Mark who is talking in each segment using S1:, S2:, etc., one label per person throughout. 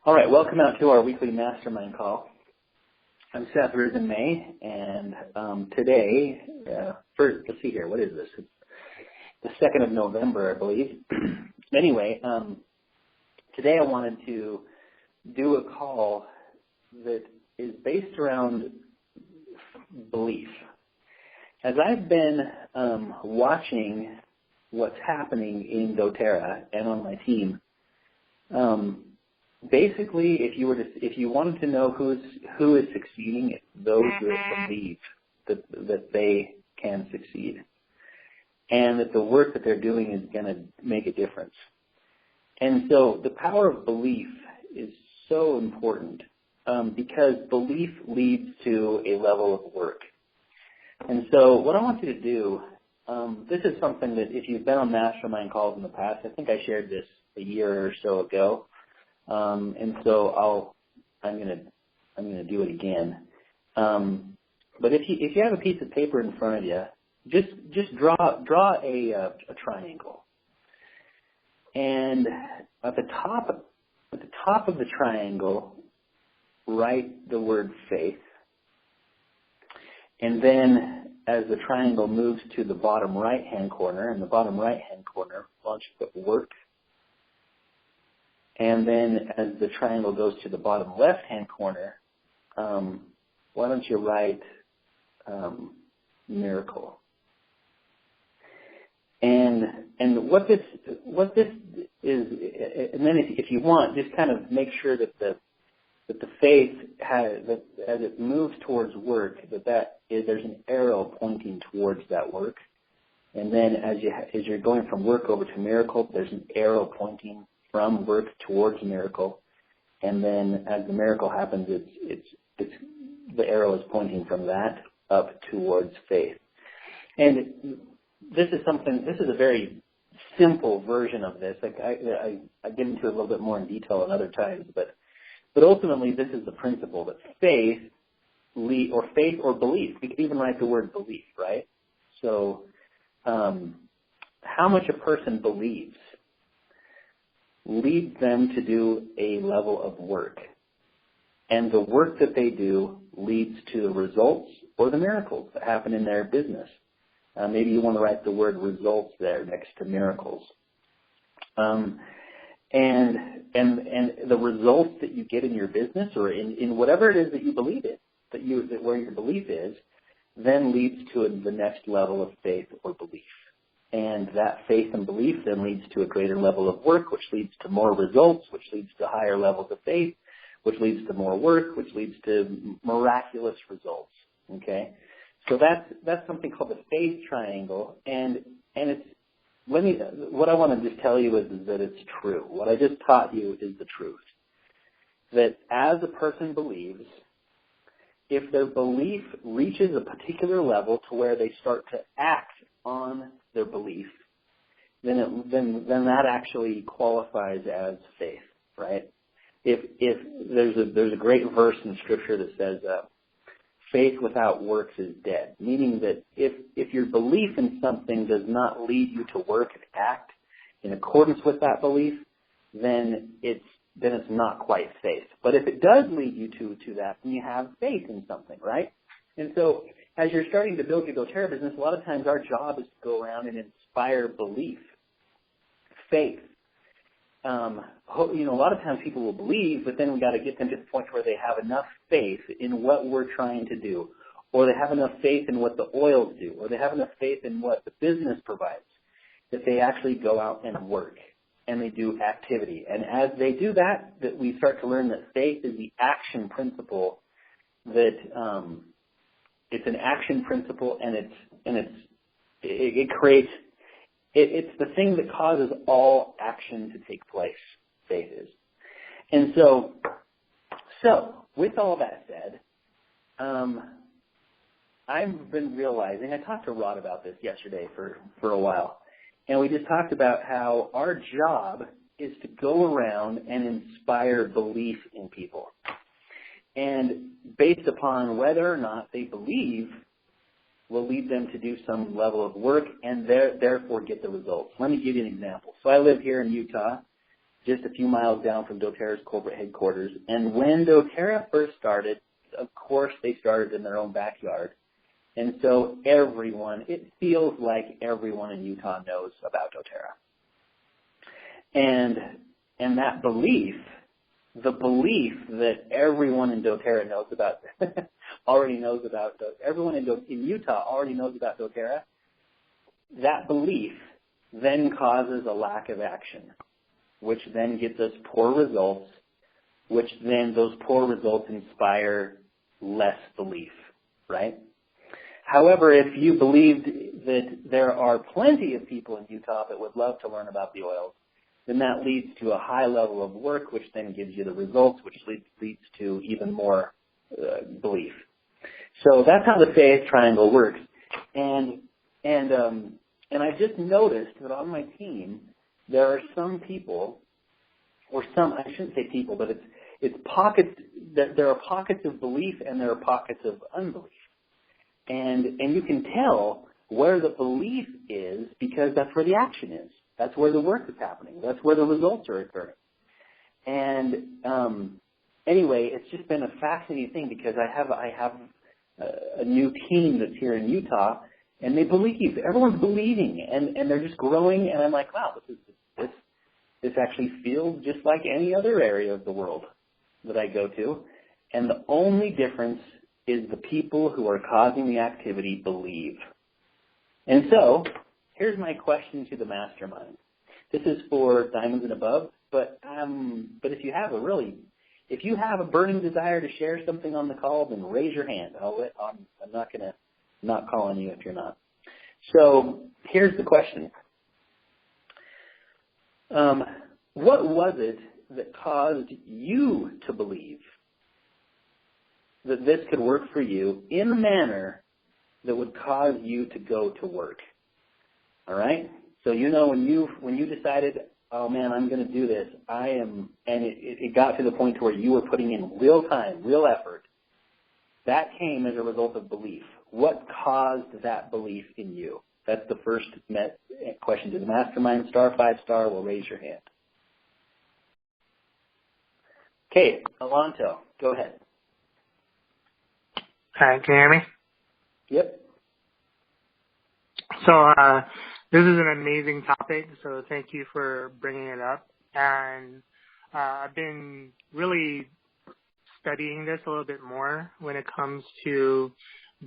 S1: All right, welcome out to our weekly Mastermind call. I'm Seth Risenmay, and today, first, let's see here, what is this? It's the 2nd of November, I believe. Anyway, today I wanted to do a call that is based around belief. As I've been watching what's happening in doTERRA and on my team, basically, if you wanted to know who is succeeding, it's those that believe that they can succeed, and that the work that they're doing is going to make a difference. And so, the power of belief is so important because belief leads to a level of work. And so, what I want you to do, this is something that if you've been on Mastermind calls in the past, I think I shared this a year or so ago. And so I'm gonna do it again. But if you have a piece of paper in front of you, just draw a triangle, and at the top of the triangle, write the word faith, and then as the triangle moves to the bottom right-hand corner, in the bottom right-hand corner, why don't you put work? And then as the triangle goes to the bottom left-hand corner, why don't you write miracle? And what this is, and then if you want, just kind of make sure that the faith has, that as it moves towards work, there's an arrow pointing towards that work. And then as you're going from work over to miracle, there's an arrow pointing from work towards miracle, and then as the miracle happens, it's the arrow is pointing from that up towards faith. And this is a very simple version of this. Like I get into it a little bit more in detail at other times, but ultimately this is the principle that faith or belief. We could even write the word belief, right? So, how much a person believes leads them to do a level of work. And the work that they do leads to the results or the miracles that happen in their business. Maybe you want to write the word results there next to miracles. And the results that you get in your business or in whatever it is that you believe in, that where your belief is, then leads to the next level of faith or belief. And that faith and belief then leads to a greater level of work, which leads to more results, which leads to higher levels of faith, which leads to more work, which leads to miraculous results. Okay, so that's something called the faith triangle, and it's what I want to just tell you is that it's true. What I just taught you is the truth. That as a person believes, if their belief reaches a particular level to where they start to act on their belief, then that actually qualifies as faith, right? If there's a great verse in Scripture that says, faith without works is dead, meaning that if your belief in something does not lead you to work and act in accordance with that belief, then it's not quite faith. But if it does lead you to that, then you have faith in something, right? And so as you're starting to build your doTERRA business, a lot of times our job is to go around and inspire belief, faith. A lot of times people will believe, but then we got to get them to the point where they have enough faith in what we're trying to do, or they have enough faith in what the oils do, or they have enough faith in what the business provides, that they actually go out and work and they do activity. And as they do that we start to learn that faith is the action principle. That it's an action principle, and it creates. It's the thing that causes all action to take place, faith is. And so with all that said, I've been realizing, I talked to Rod about this yesterday for a while, and we just talked about how our job is to go around and inspire belief in people. And based upon whether or not they believe will lead them to do some level of work and therefore get the results. Let me give you an example. So I live here in Utah, just a few miles down from doTERRA's corporate headquarters. And when doTERRA first started, of course, they started in their own backyard. And so it feels like everyone in Utah knows about doTERRA. And that belief, the belief that everyone in doTERRA knows about, everyone in Utah already knows about doTERRA, that belief then causes a lack of action, which then gets us poor results, which then those poor results inspire less belief, right? However, if you believed that there are plenty of people in Utah that would love to learn about the oils, then that leads to a high level of work, which then gives you the results, which leads to even more belief. So that's how the faith triangle works. And I've just noticed that on my team, there are some people, or some, I shouldn't say people, but it's pockets, there are pockets of belief and there are pockets of unbelief. And you can tell where the belief is because that's where the action is. That's where the work is happening. That's where the results are occurring. And anyway, it's just been a fascinating thing because I have a new team that's here in Utah, and they believe. Everyone's believing, and they're just growing. And I'm like, wow, this actually feels just like any other area of the world that I go to. And the only difference is the people who are causing the activity believe. And so, here's my question to the mastermind. This is for diamonds and above, but if you have a burning desire to share something on the call, then raise your hand. I'm not calling you if you're not. So here's the question. What was it that caused you to believe that this could work for you in a manner that would cause you to go to work? All right? So when you decided, oh man, I'm going to do this, and it got to the point to where you were putting in real time, real effort, that came as a result of belief. What caused that belief in you? That's the first question to the mastermind. Star 5 will raise your hand. Okay, Alonto, go ahead.
S2: Hi, can you hear me?
S1: Yep.
S2: So this is an amazing topic, so thank you for bringing it up. And I've been really studying this a little bit more when it comes to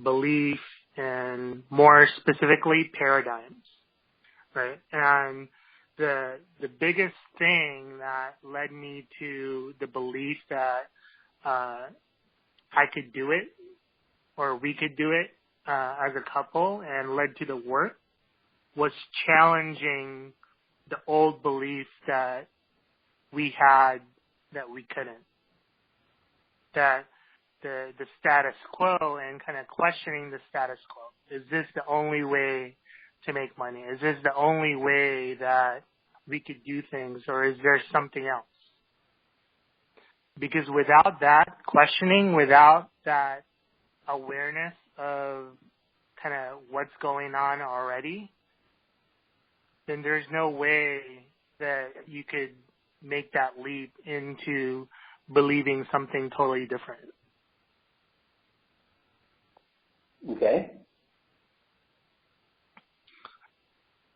S2: belief and more specifically paradigms, right? And the biggest thing that led me to the belief that I could do it or we could do it as a couple and led to the work was challenging the old belief that we had that we couldn't. That the status quo and kind of questioning the status quo. Is this the only way to make money? Is this the only way that we could do things, or is there something else? Because without that questioning, without that awareness of kind of what's going on already, then there's no way that you could make that leap into believing something totally different.
S1: Okay.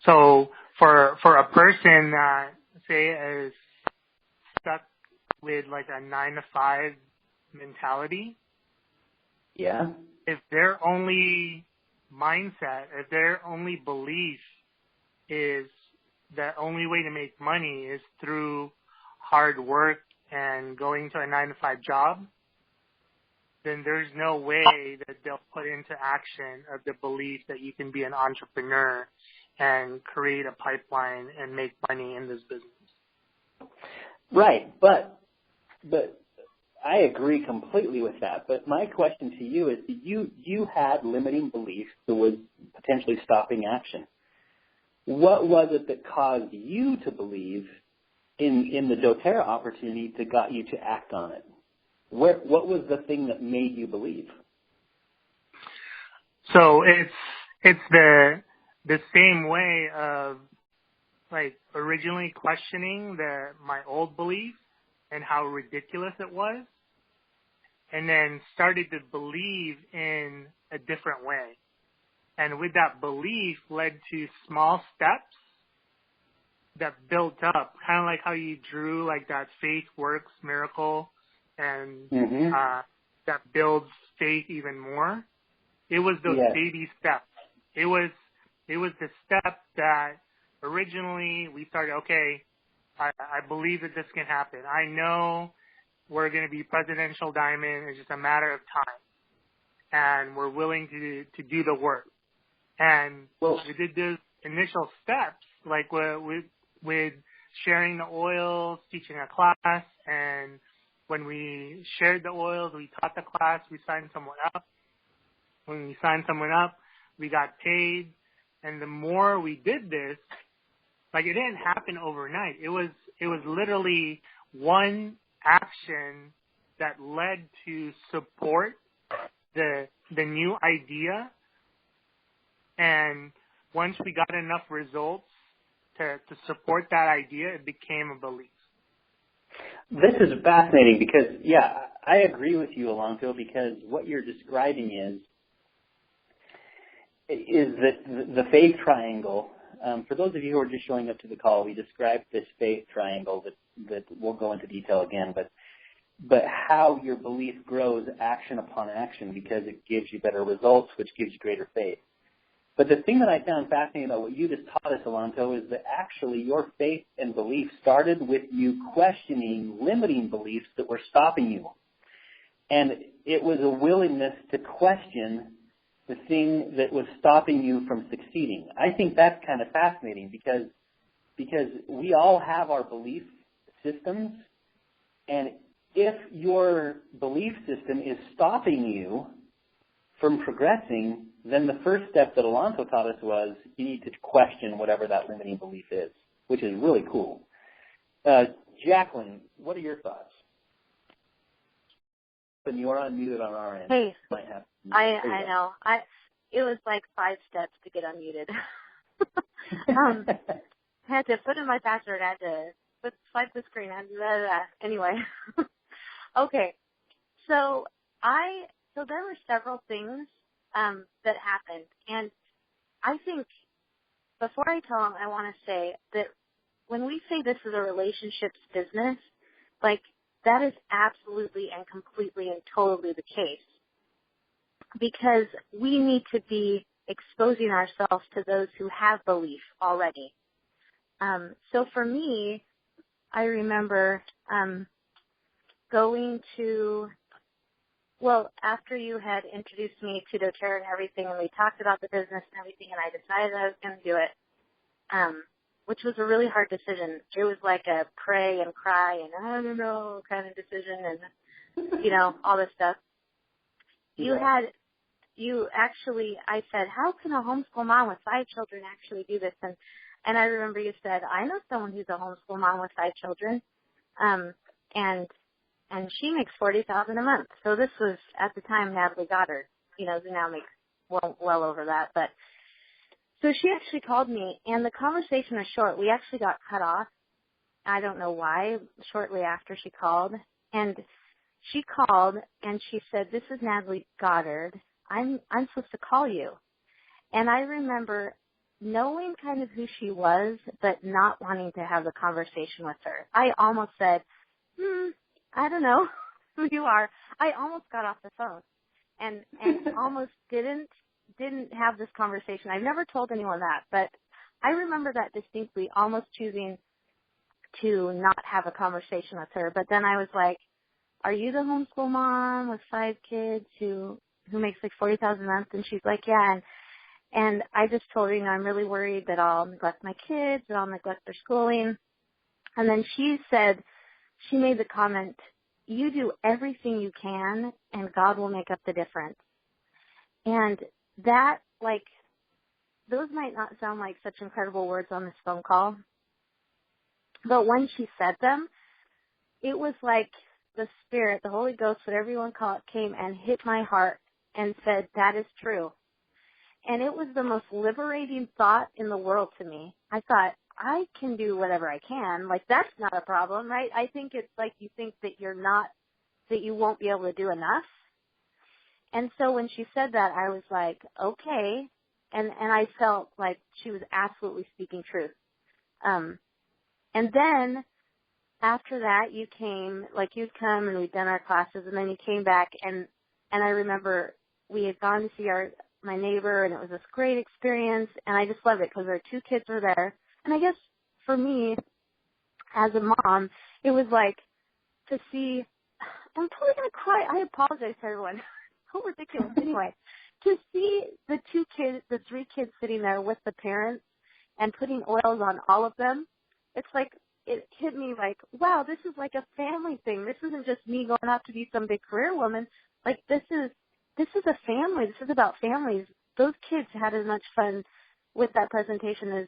S2: So for a person that, say, is stuck with like a 9-to-5 mentality,
S1: yeah,
S2: if their only mindset, if their only belief is the only way to make money is through hard work and going to a 9-to-5 job, then there's no way that they'll put into action of the belief that you can be an entrepreneur and create a pipeline and make money in this business.
S1: Right, but I agree completely with that. But my question to you is, you had limiting beliefs that was potentially stopping action. What was it that caused you to believe in the doTERRA opportunity that got you to act on it? What was the thing that made you believe?
S2: So it's the same way of like originally questioning my old belief and how ridiculous it was, and then started to believe in a different way. And with that belief led to small steps that built up, kind of like how you drew like that faith works miracle, and that builds faith even more. It was those baby steps. It was the step that originally we started, okay, I believe that this can happen. I know we're going to be presidential diamond. It's just a matter of time. And we're willing to do the work. And we did those initial steps, like with sharing the oils, teaching a class, and when we shared the oils, we taught the class, we signed someone up. When we signed someone up, we got paid. And the more we did this, like it didn't happen overnight. It was literally one action that led to support the new idea. And once we got enough results to support that idea, it became a belief.
S1: This is fascinating because, I agree with you, Alonso, because what you're describing is that the faith triangle. For those of you who are just showing up to the call, we described this faith triangle that we'll go into detail again, but how your belief grows action upon action because it gives you better results, which gives you greater faith. But the thing that I found fascinating about what you just taught us, Alonso, is that actually your faith and belief started with you questioning limiting beliefs that were stopping you. And it was a willingness to question the thing that was stopping you from succeeding. I think that's kind of fascinating because we all have our belief systems, and if your belief system is stopping you from progressing, then the first step that Alonso taught us was you need to question whatever that limiting belief is, which is really cool. Jacqueline, what are your thoughts? And you're unmuted on our end.
S3: Hey, I know. It was like 5 steps to get unmuted. I had to put in my password. I had to swipe the screen. Anyway. Okay. So there were several things that happened. And I think before I tell them, I want to say that when we say this is a relationships business, like that is absolutely and completely and totally the case. Because we need to be exposing ourselves to those who have belief already. So for me, I remember going to, after you had introduced me to doTERRA and everything, and we talked about the business and everything, and I decided I was going to do it, which was a really hard decision. It was like a pray and cry and I don't know kind of decision and, all this stuff. I said, how can a homeschool mom with 5 children actually do this? And I remember you said, I know someone who's a homeschool mom with 5 children, and she makes $40,000 a month. So this was at the time Natalie Goddard, who now makes well over that. But so she actually called me, and the conversation was short. We actually got cut off. I don't know why. Shortly after she called, and she called and she said, "This is Natalie Goddard. I'm supposed to call you." And I remember knowing kind of who she was, but not wanting to have the conversation with her. I almost said, I don't know who you are. I almost got off the phone and almost didn't have this conversation. I've never told anyone that, but I remember that distinctly, almost choosing to not have a conversation with her. But then I was like, are you the homeschool mom with 5 kids who makes like $40,000 a month? And she's like, yeah. And I just told her, I'm really worried that I'll neglect my kids, that I'll neglect their schooling. And then she made the comment, you do everything you can and God will make up the difference. And that, those might not sound like such incredible words on this phone call, but when she said them, it was like the Spirit, the Holy Ghost, whatever you want to call it, came and hit my heart and said, that is true. And it was the most liberating thought in the world to me. I thought, I can do whatever I can. Like, that's not a problem, right? I think it's like you think that that you won't be able to do enough. And so when she said that, I was like, okay. And I felt like she was absolutely speaking truth. And then after that, you'd come and we'd done our classes, and then you came back, and I remember we had gone to see my neighbor, and it was this great experience, and I just loved it because our 2 kids were there. And I guess for me, as a mom, it was like to see, I'm totally going to cry. I apologize to everyone. So ridiculous. Anyway, to see the 3 kids sitting there with the parents and putting oils on all of them, it's like, it hit me like, wow, this is like a family thing. This isn't just me going out to be some big career woman. Like, this is a family. This is about families. Those kids had as much fun with that presentation as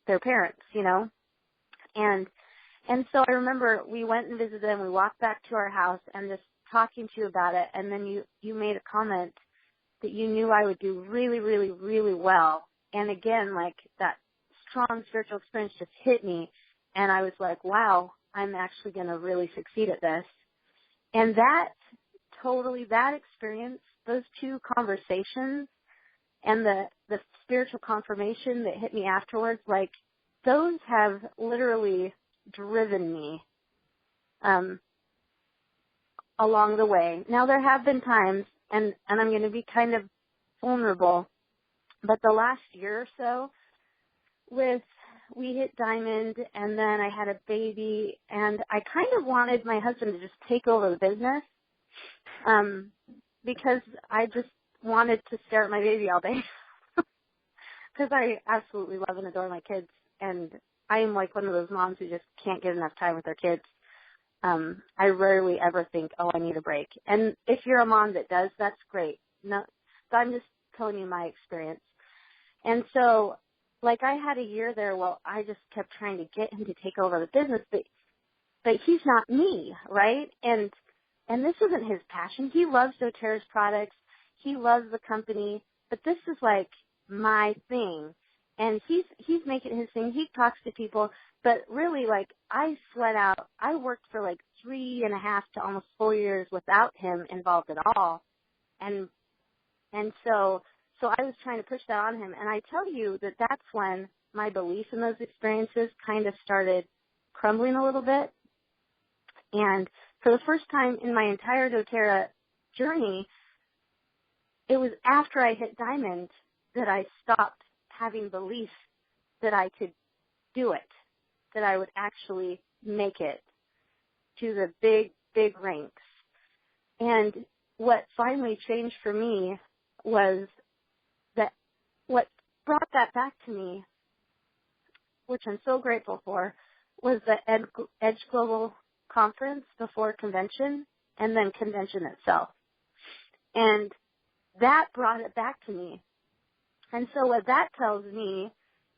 S3: their parents, you know? And so I remember we went and visited them. We walked back to our house and just talking to you about it. And then you made a comment that you knew I would do really, really, really well. And again, like, that strong spiritual experience just hit me. And I was like, wow, I'm actually going to really succeed at this. And that experience, those 2 conversations and the spiritual confirmation that hit me afterwards, like, those have literally driven me along the way. Now, there have been times, and I'm going to be kind of vulnerable, but the last year or so, we hit Diamond, and then I had a baby, and I kind of wanted my husband to just take over the business because I just wanted to stare at my baby all day because I absolutely love and adore my kids, and I am like one of those moms who just can't get enough time with their kids. I rarely ever think, oh, I need a break. And if you're a mom that does, that's great. No, so I'm just telling you my experience. And so, like, I had a year there, I just kept trying to get him to take over the business, but he's not me, right? And this isn't his passion. He loves doTERRA's products. He loves the company, but this is like my thing. And he's making his thing. He talks to people, but really, like, I sweat out. I worked for like 3.5 to almost 4 years without him involved at all. And so I was trying to push that on him. And I tell you that that's when my belief in those experiences kind of started crumbling a little bit. And for the first time in my entire doTERRA journey, it was after I hit Diamond that I stopped having belief that I could do it, that I would actually make it to the big, big ranks. And what finally changed for me was that what brought that back to me, which I'm so grateful for, was the Edge Global Conference before convention and then convention itself. And that brought it back to me. And so what that tells me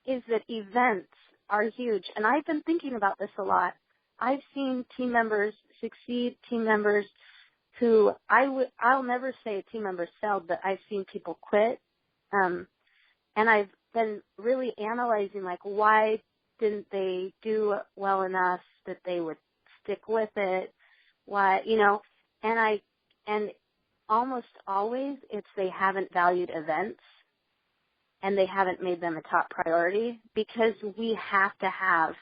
S3: is that events are huge. And I've been thinking about this a lot. I've seen team members succeed, team members who I'll never say a team member failed, but I've seen people quit. And I've been really analyzing, like, why didn't they do well enough that they would stick with it? Why, and almost always it's they haven't valued events and they haven't made them a top priority, because we have to have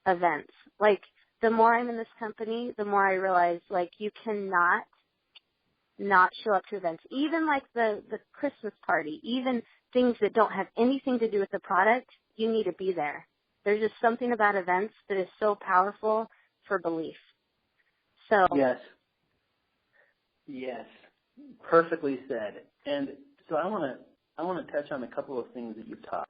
S3: events. Like, the more I'm in this company, the more I realize, like, you cannot not show up to events. Even like the Christmas party, even things that don't have anything to do with the product, you need to be there. There's just something about events that is so powerful for belief. So
S1: Yes. Perfectly said. And so I want to touch on a couple of things that you've taught.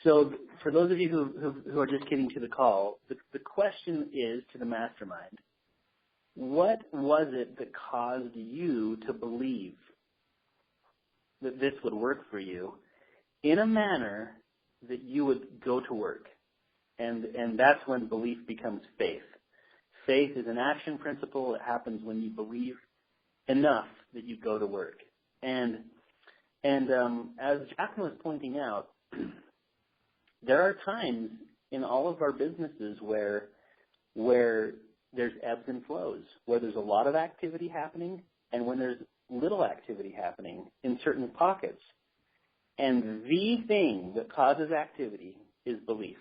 S1: So for those of you who are just getting to the call, the question is to the mastermind, what was it that caused you to believe that this would work for you in a manner that you would go to work? And that's when belief becomes faith. Faith is an action principle. It happens when you believe enough that you go to work. And as Jacqueline was pointing out, there are times in all of our businesses where there's ebbs and flows, where there's a lot of activity happening and when there's little activity happening in certain pockets. And the thing that causes activity is belief.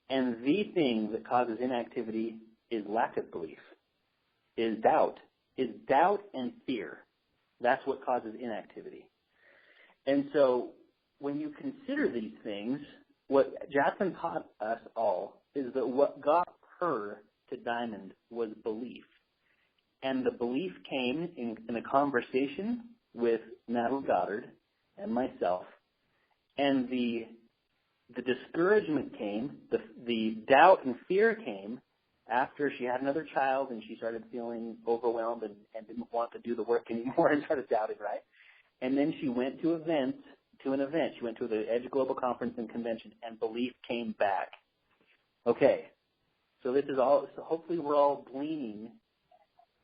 S1: And the thing that causes inactivity is lack of belief, is doubt and fear. That's what causes inactivity. And so when you consider these things, what Jacqueline taught us all is that what got her to Diamond was belief. And the belief came in a conversation with Natalie Goddard and myself. And the discouragement came, the doubt and fear came after she had another child and she started feeling overwhelmed and didn't want to do the work anymore and started doubting, right? And then she went to an event. She went to the Edge Global Conference and Convention, and belief came back. Okay, so this is all. So hopefully, we're all gleaning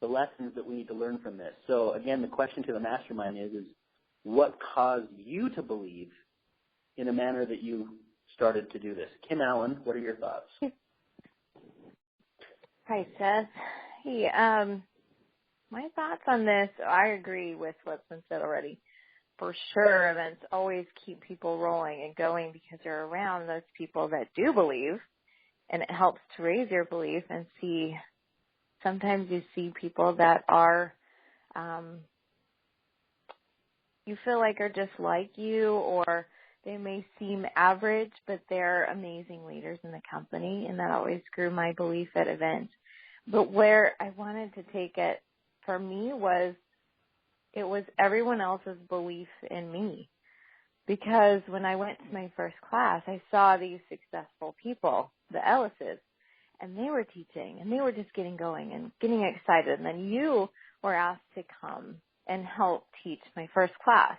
S1: the lessons that we need to learn from this. So again, the question to the mastermind is what caused you to believe in a manner that you started to do this? Kim Allen, what are your thoughts?
S4: Hi, Seth. Hey, my thoughts on this, I agree with what's been said already. For sure, events always keep people rolling and going because you're around those people that do believe, and it helps to raise your belief and see. Sometimes you see people that are, you feel like are just like you, or they may seem average, but they're amazing leaders in the company, and that always grew my belief at events. But where I wanted to take it for me was it was everyone else's belief in me. Because when I went to my first class, I saw these successful people, the Ellises, and they were teaching, and they were just getting going and getting excited. And then you were asked to come and help teach my first class.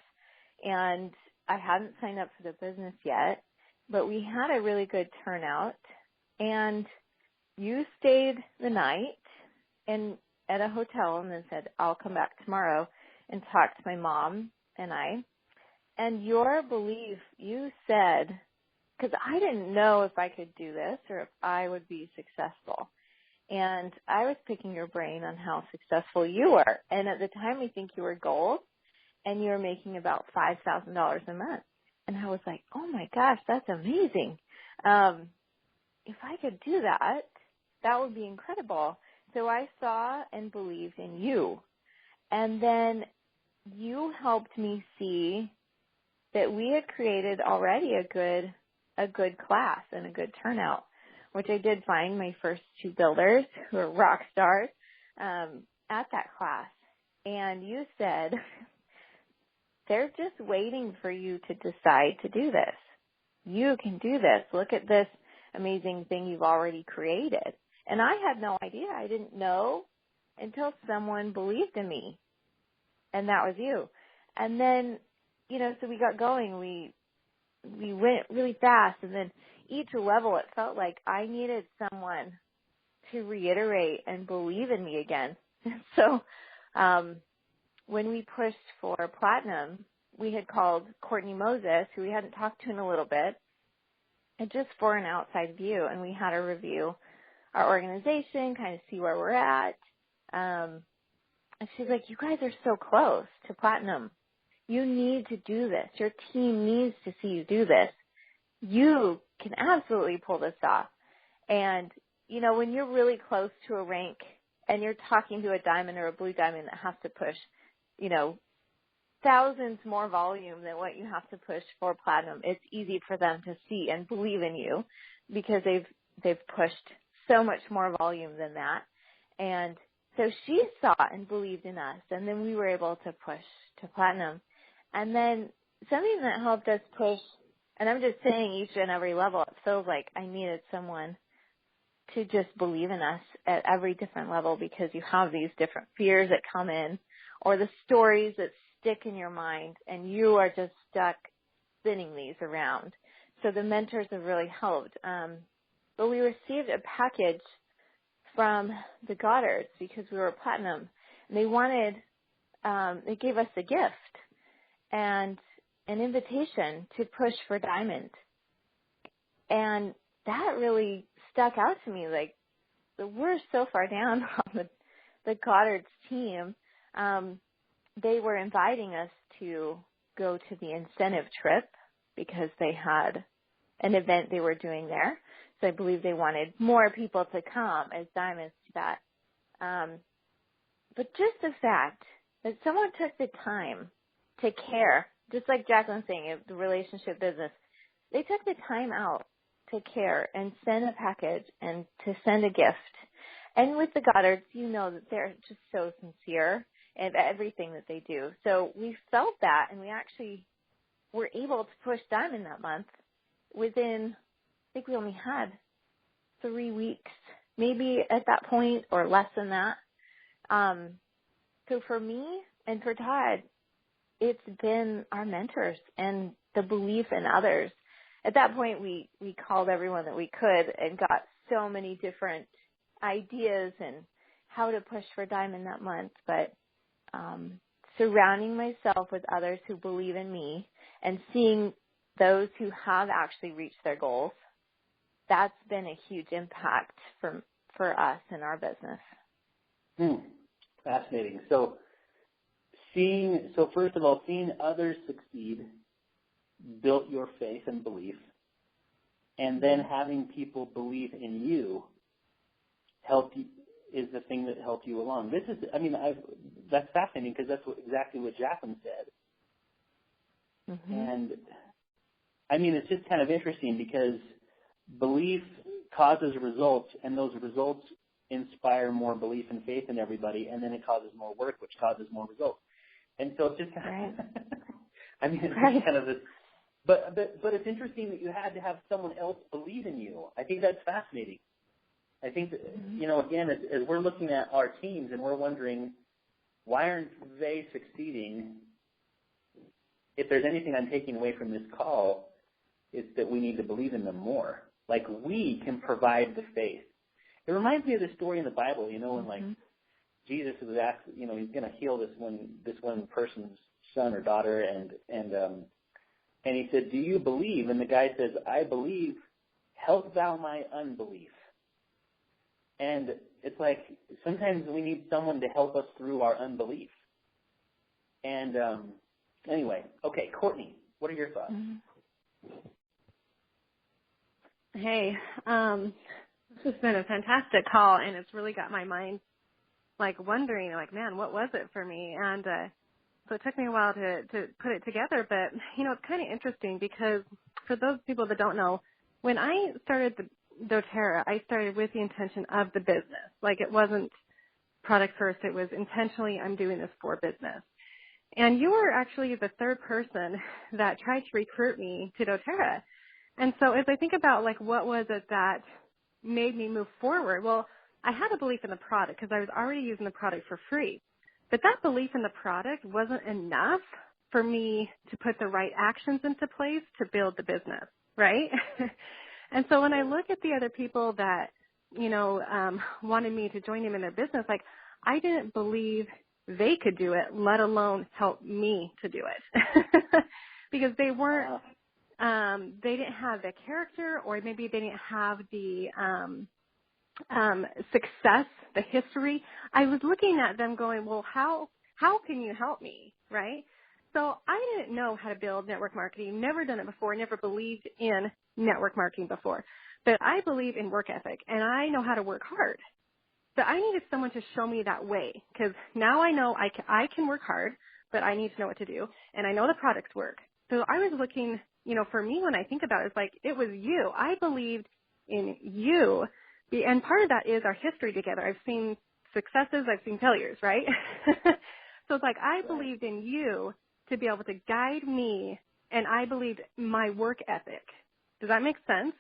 S4: And I hadn't signed up for the business yet, but we had a really good turnout. And you stayed the night at a hotel and then said, I'll come back tomorrow and talk to my mom and I. And your belief, you said, because I didn't know if I could do this or if I would be successful. And I was picking your brain on how successful you were. And at the time, I think you were gold, and you were making about $5,000 a month. And I was like, oh, my gosh, that's amazing. If I could do that, that would be incredible. So I saw and believed in you. And then you helped me see that we had created already a good class and a good turnout, which I did find my first two builders who are rock stars at that class. And you said, they're just waiting for you to decide to do this. You can do this. Look at this amazing thing you've already created. And I had no idea. I didn't know until someone believed in me. And that was you. And then, so we got going. We went really fast. And then each level, it felt like I needed someone to reiterate and believe in me again. So when we pushed for platinum, we had called Courtney Moses, who we hadn't talked to in a little bit, and just for an outside view. And we had her review our organization, kind of see where we're at. And she's like, you guys are so close to platinum. You need to do this. Your team needs to see you do this. You can absolutely pull this off. And, when you're really close to a rank and you're talking to a diamond or a blue diamond that has to push, thousands more volume than what you have to push for platinum, it's easy for them to see and believe in you because they've pushed so much more volume than that. And so she saw and believed in us, and then we were able to push to platinum. And then something that helped us push, and I'm just saying each and every level, it feels like I needed someone to just believe in us at every different level because you have these different fears that come in or the stories that stick in your mind, and you are just stuck spinning these around. So the mentors have really helped. But we received a package from the Goddards because we were platinum. And they gave us a gift and an invitation to push for diamond. And that really stuck out to me. Like, we're so far down on the Goddard's team. They were inviting us to go to the incentive trip because they had an event they were doing there. So I believe they wanted more people to come as diamonds to that. But just the fact that someone took the time to care, just like Jacqueline's saying, the relationship business, they took the time out to care and send a package and to send a gift. And with the Goddards, you know that they're just so sincere in everything that they do. So we felt that, and we actually were able to push Diamond that month within, I think we only had 3 weeks, maybe at that point, or less than that. So for me and for Todd, it's been our mentors and the belief in others. At that point, we called everyone that we could and got so many different ideas and how to push for Diamond that month. But surrounding myself with others who believe in me and seeing those who have actually reached their goals, that's been a huge impact for us in our business.
S1: Fascinating. So first of all, seeing others succeed built your faith and belief, and then having people believe in you is the thing that helped you along. That's fascinating because that's exactly what Jacqueline said. Mm-hmm. And it's just kind of interesting because belief causes results, and those results inspire more belief and faith in everybody, and then it causes more work, which causes more results. And so it's just kind of, it's kind of this. But it's interesting that you had to have someone else believe in you. I think that's fascinating. I think that, again, as we're looking at our teams and we're wondering, why aren't they succeeding? If there's anything I'm taking away from this call, it's that we need to believe in them more. Like, we can provide the faith. It reminds me of the story in the Bible, when like Jesus was asked, he's going to heal this one person's son or daughter, and he said, "Do you believe?" And the guy says, "I believe. Help thou my unbelief." And it's like sometimes we need someone to help us through our unbelief. And anyway, okay, Courtney, what are your thoughts?
S5: Hey, this has been a fantastic call, and it's really got my mind wondering, man, what was it for me? And so it took me a while to put it together, but it's kind of interesting because for those people that don't know, when I started the doTERRA, I started with the intention of the business. It wasn't product first. It was intentionally, I'm doing this for business. And you were actually the third person that tried to recruit me to doTERRA. And so as I think about what was it that made me move forward, well, I had a belief in the product because I was already using the product for free. But that belief in the product wasn't enough for me to put the right actions into place to build the business, right? And so when I look at the other people that, wanted me to join them in their business, I didn't believe they could do it, let alone help me to do it. Because they weren't, they didn't have the character, or maybe they didn't have the success, the history. I was looking at them going, well, how can you help me, right? So I didn't know how to build network marketing, never done it before, never believed in network marketing before. But I believe in work ethic, and I know how to work hard. So I needed someone to show me that way, because now I know I can work hard, but I need to know what to do, and I know the products work. So I was looking, for me when I think about it, it's it was you. I believed in you. And part of that is our history together. I've seen successes, I've seen failures, right? So it's I believed in you to be able to guide me, and I believed my work ethic. Does that make sense?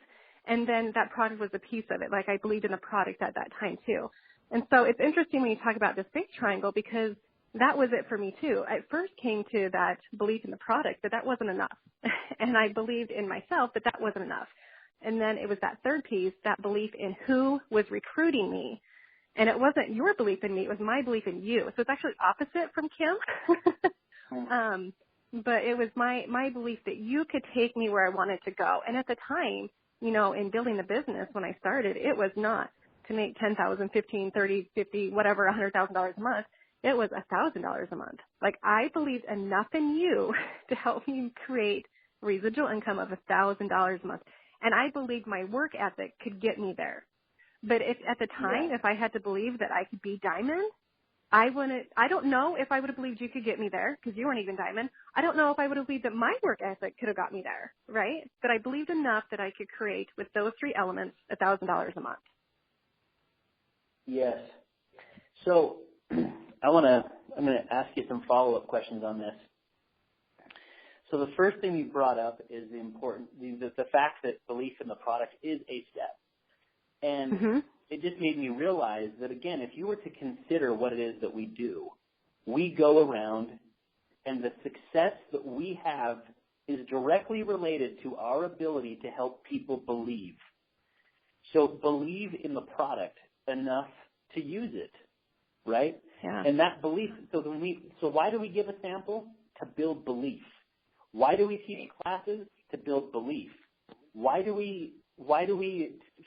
S5: And then that product was a piece of it. I believed in the product at that time too. And so it's interesting when you talk about this big triangle, because that was it for me too. I first came to that belief in the product, but that wasn't enough. And I believed in myself, but that wasn't enough. And then it was that third piece, that belief in who was recruiting me. And it wasn't your belief in me, it was my belief in you. So it's actually opposite from Kim. But it was my belief that you could take me where I wanted to go. And at the time, in building the business when I started, it was not to make $10,000, $15,000, $30,000, $50,000, whatever, $100,000 a month. It was $1,000 a month. Like, I believed enough in you to help me create residual income of $1,000 a month. And I believed my work ethic could get me there. But if at the time, if I had to believe that I could be diamond, I don't know if I would have believed you could get me there, because you weren't even diamond. I don't know if I would have believed that my work ethic could have got me there, right? But I believed enough that I could create, with those three elements, $1,000 a month.
S1: Yes. So I'm going to ask you some follow-up questions on this. So the first thing you brought up is the fact that belief in the product is a step. And it just made me realize that, again, if you were to consider what it is that we do, we go around and the success that we have is directly related to our ability to help people believe. So believe in the product enough to use it, right?
S5: Yeah.
S1: And that belief, so why do we give a sample? To build belief. Why do we teach classes? To build belief. Why do we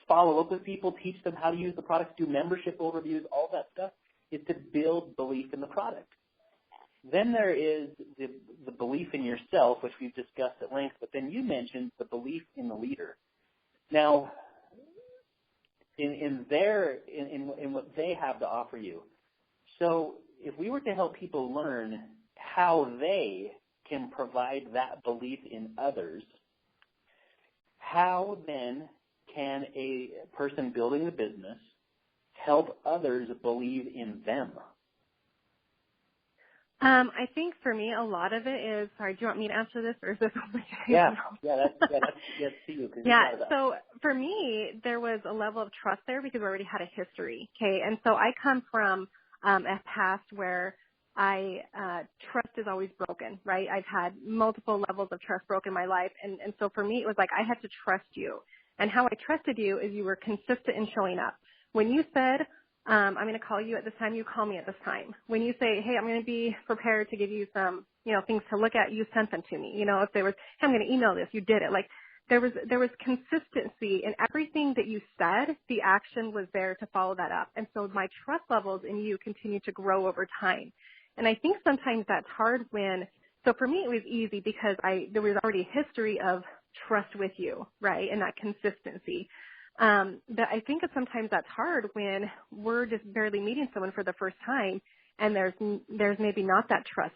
S1: follow up with people, teach them how to use the product, do membership overviews, all that stuff? Is to build belief in the product. Then there is the belief in yourself, which we've discussed at length, but then you mentioned the belief in the leader. Now, in what they have to offer you. So if we were to help people learn how they can provide that belief in others, how then can a person building a business help others believe in them?
S5: I think for me, a lot of it is, sorry, do you want me to answer this, or is this only
S1: that's to you.
S5: So for me, there was a level of trust there because we already had a history, okay? And so I come from a past where trust is always broken, right? I've had multiple levels of trust broken in my life, and so for me, it was like I had to trust you. And how I trusted you is you were consistent in showing up. When you said, I'm going to call you at this time, you call me at this time. When you say, hey, I'm going to be prepared to give you some, things to look at, you sent them to me. If there was, hey, I'm going to email this, you did it. Like there was consistency in everything that you said. The action was there to follow that up. And so my trust levels in you continue to grow over time. And I think sometimes that's hard so for me it was easy because there was already a history of trust with you, right? And that consistency. But I think sometimes that's hard when we're just barely meeting someone for the first time and there's maybe not that trust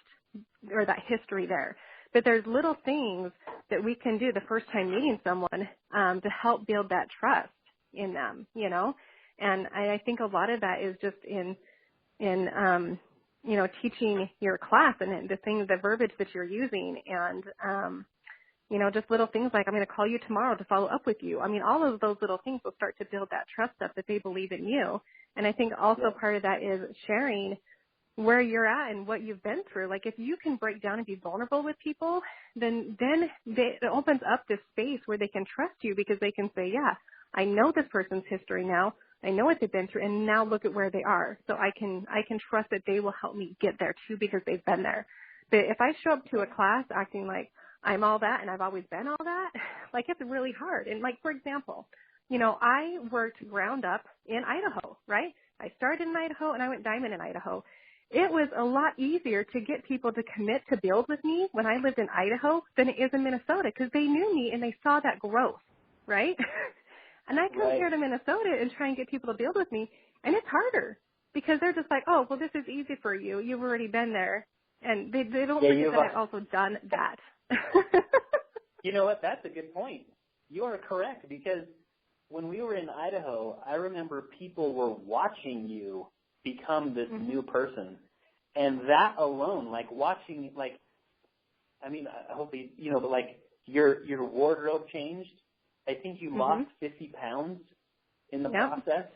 S5: or that history there. But there's little things that we can do the first time meeting someone to help build that trust in them, And I think a lot of that is just in teaching your class and the verbiage that you're using and, just little things like I'm going to call you tomorrow to follow up with you. I mean, all of those little things will start to build that trust up that they believe in you. And I think also part of that is sharing where you're at and what you've been through. Like if you can break down and be vulnerable with people, then it opens up this space where they can trust you because they can say, yeah, I know this person's history now. I know what they've been through, and now look at where they are. So I can trust that they will help me get there too because they've been there. But if I show up to a class acting like I'm all that and I've always been all that, like it's really hard. And like, for example, I worked ground up in Idaho, right? I started in Idaho and I went diamond in Idaho. It was a lot easier to get people to commit to build with me when I lived in Idaho than it is in Minnesota because they knew me and they saw that growth, right? And I come here to Minnesota and try and get people to build with me, and it's harder because they're just like, oh, well, this is easy for you. You've already been there. And they don't forget that I've also done that.
S1: You know what? That's a good point. You are correct because when we were in Idaho, I remember people were watching you become this new person. And that alone, like watching, like, I mean, hopefully, but like your wardrobe changed. I think you lost 50 pounds in the process.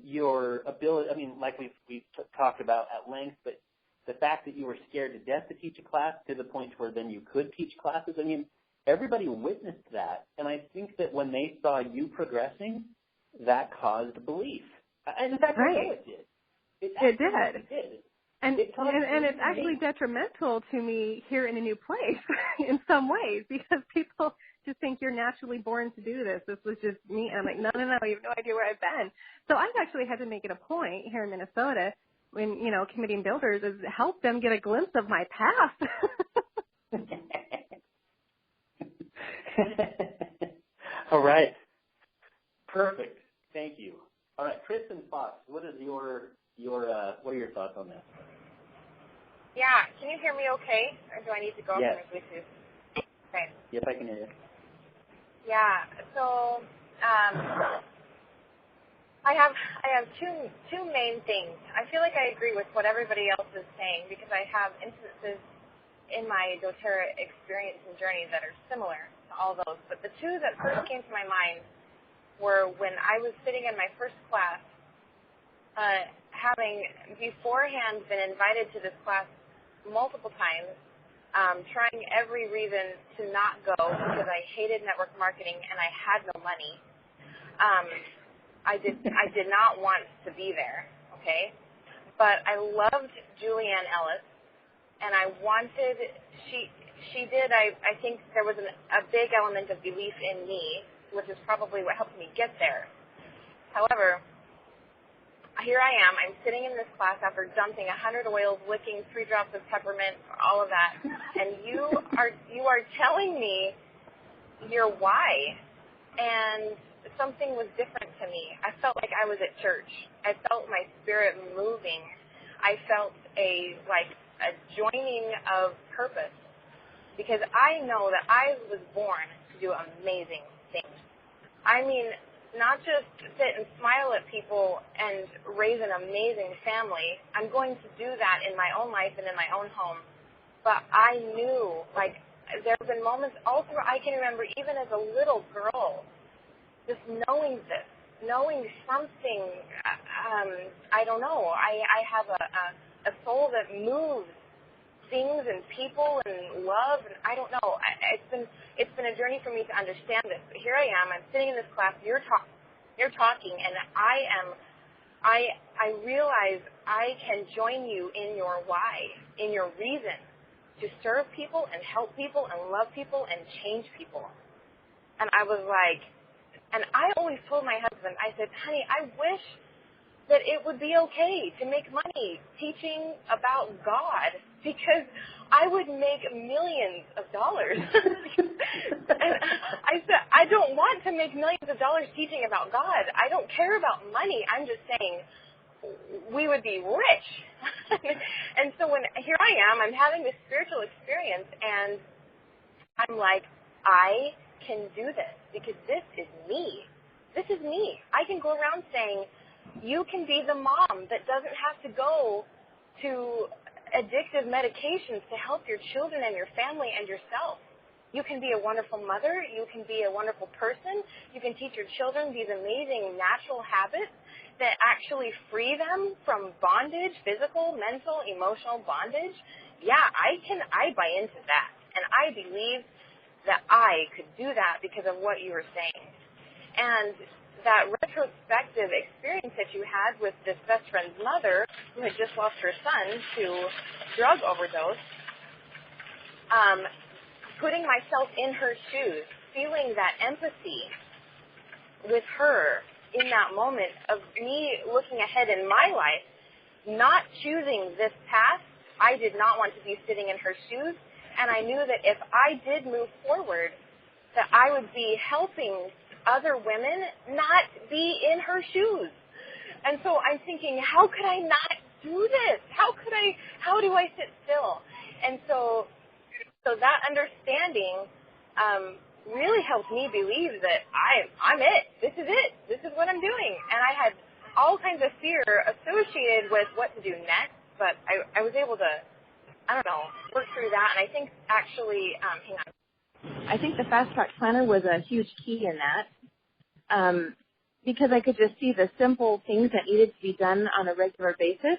S1: Your ability, I mean, like we've talked about at length, but the fact that you were scared to death to teach a class to the point where then you could teach classes, I mean, everybody witnessed that. And I think that when they saw you progressing, that caused belief. And in fact, I know it did. It did.
S5: And it's actually detrimental to me here in a new place in some ways because people just think you're naturally born to do this. This was just me. And I'm like, no, you have no idea where I've been. So I've actually had to make it a point here in Minnesota when, committing builders is help them get a glimpse of my past.
S1: All right. Perfect. Thank you. All right, Kristen Fox, what are your thoughts on this?
S6: Yeah, can you hear me okay? Or do I need to go
S1: Yes.
S6: from my Bluetooth? Okay.
S1: Yes, I can hear you.
S6: Yeah, so I have two main things. I feel like I agree with what everybody else is saying because I have instances in my doTERRA experience and journey that are similar to all those. But the two that first came to my mind were when I was sitting in my first class, having beforehand been invited to this class multiple times, trying every reason to not go because I hated network marketing and I had no money. I did not want to be there, okay? But I loved Julianne Ellis, and I wanted, she did, I think there was a big element of belief in me, which is probably what helped me get there. However, here I am. I'm sitting in this class after dumping 100 oils, licking 3 drops of peppermint, all of that, and you are telling me your why, and something was different to me. I felt like I was at church. I felt my spirit moving. I felt a joining of purpose, because I know that I was born to do amazing things. I mean, not just sit and smile at people and raise an amazing family. I'm going to do that in my own life and in my own home. But I knew, there have been moments all through, I can remember even as a little girl, just knowing this, knowing something, I don't know, I have a soul that moves things and people and love, and I don't know. It's been a journey for me to understand this. But here I am. I'm sitting in this class. You're talking, and I realize I can join you in your why, in your reason to serve people and help people and love people and change people. And I was like, and I always told my husband, I said, honey, I wish that it would be okay to make money teaching about God, because I would make millions of dollars. And I said, I don't want to make millions of dollars teaching about God. I don't care about money. I'm just saying we would be rich. And so here I am, I'm having this spiritual experience, and I'm like, I can do this because this is me. This is me. I can go around saying, you can be the mom that doesn't have to go to addictive medications to help your children and your family and yourself. You can be a wonderful mother. You can be a wonderful person. You can teach your children these amazing natural habits that actually free them from bondage, physical, mental, emotional bondage. Yeah, I buy into that. And I believe that I could do that because of what you were saying. And that retrospective experience that you had with this best friend's mother who had just lost her son to drug overdose, putting myself in her shoes, feeling that empathy with her in that moment of me looking ahead in my life, not choosing this path. I did not want to be sitting in her shoes, and I knew that if I did move forward, that I would be helping other women not be in her shoes. And so I'm thinking, how could I not do this? How do I sit still? And so that understanding really helped me believe that I'm it. This is it. This is what I'm doing. And I had all kinds of fear associated with what to do next, but I was able to, work through that. And I think actually, hang on. I think the Fast Track Planner was a huge key in that, because I could just see the simple things that needed to be done on a regular basis